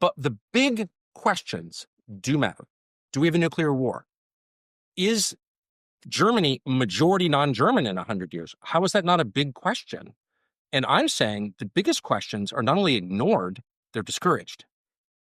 But the big questions do matter. Do we have a nuclear war? Is Germany majority non-German in 100 years? How is that not a big question? And I'm saying the biggest questions are not only ignored, they're discouraged.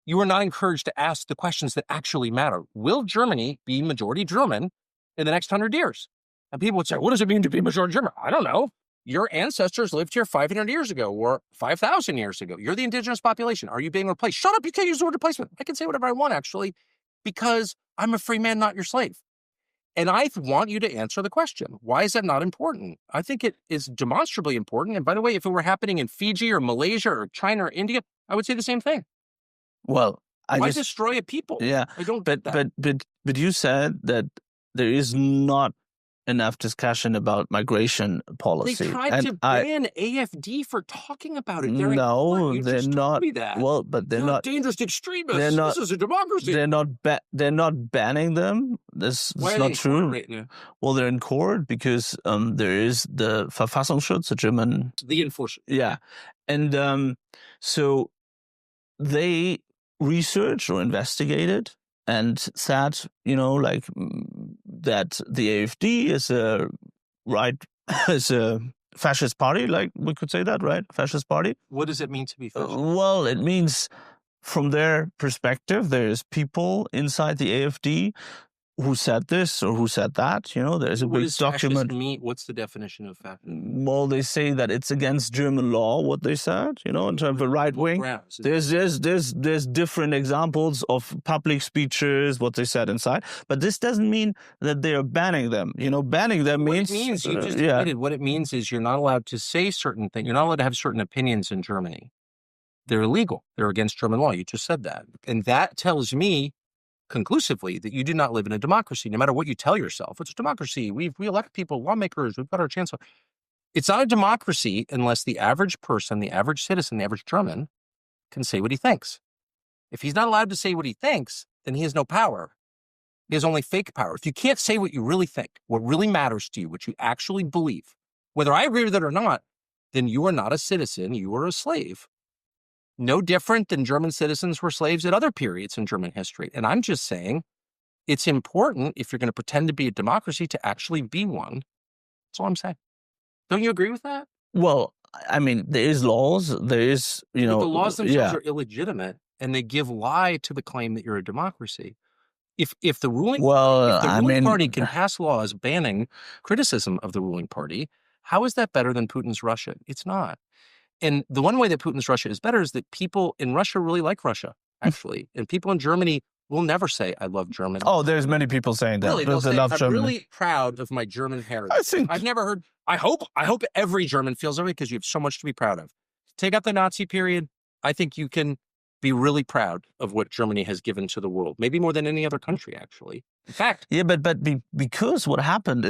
You are not encouraged to ask the questions that actually matter. Will Germany be majority German in the next 100 years? And people would say, what does it mean to be majority German? I don't know. Your ancestors lived here 500 years ago or 5,000 years ago. You're the indigenous population. Are you being replaced? Shut up. You can't use the word replacement. I can say whatever I want, actually, because I'm a free man, not your slave. And I want you to answer the question. Why is that not important? I think it is demonstrably important. And by the way, if it were happening in Fiji or Malaysia or China or India, I would say the same thing. Well, why destroy a people? Yeah, I don't but you said that there is not enough discussion about migration policy. They tried to ban AFD for talking about it. They're not. Me that. Well, but they're not dangerous extremists. This is a democracy. They're not banning them. That's not true. Right now? Well, they're in court because there is the Verfassungsschutz, the enforcement. Yeah, and so they researched or investigated and said, that the AfD is a fascist party, like we could say that, right? Fascist party. What does it mean to be fascist? Well, it means from their perspective, there's people inside the AfD who said this or who said that. There's a big document. What's the definition of fascism? Well, they say that it's against German law, what they said, in terms of right wing. There's different examples of public speeches, what they said inside. But this doesn't mean that they are banning them. Banning them means... What it means, you just admitted, what it means is you're not allowed to say certain things. You're not allowed to have certain opinions in Germany. They're illegal. They're against German law. You just said that. And that tells me conclusively that you do not live in a democracy, no matter what you tell yourself. It's a democracy. We elect people, lawmakers. We've got our chancellor. It's not a democracy unless the average person, the average citizen, the average German can say what he thinks. If he's not allowed to say what he thinks, then he has no power. He has only fake power. If you can't say what you really think, what really matters to you, what you actually believe, whether I agree with it or not, then you are not a citizen. You are a slave. No different than German citizens were slaves at other periods in German history. And I'm just saying it's important, if you're going to pretend to be a democracy, to actually be one. That's all I'm saying. Don't you agree with that? Well, I mean, there is laws. There is, But the laws themselves are illegitimate, and they give lie to the claim that you're a democracy. If the ruling party can pass laws banning criticism of the ruling party, how is that better than Putin's Russia? It's not. And the one way that Putin's Russia is better is that people in Russia really like Russia, actually. And people in Germany will never say, I love Germany. Oh, there's many people saying that. Really, they'll say, I'm really proud of my German heritage. I've never heard, I hope every German feels that way because you have so much to be proud of. Take out the Nazi period. I think you can be really proud of what Germany has given to the world. Maybe more than any other country, actually. In fact. Yeah, but because what happened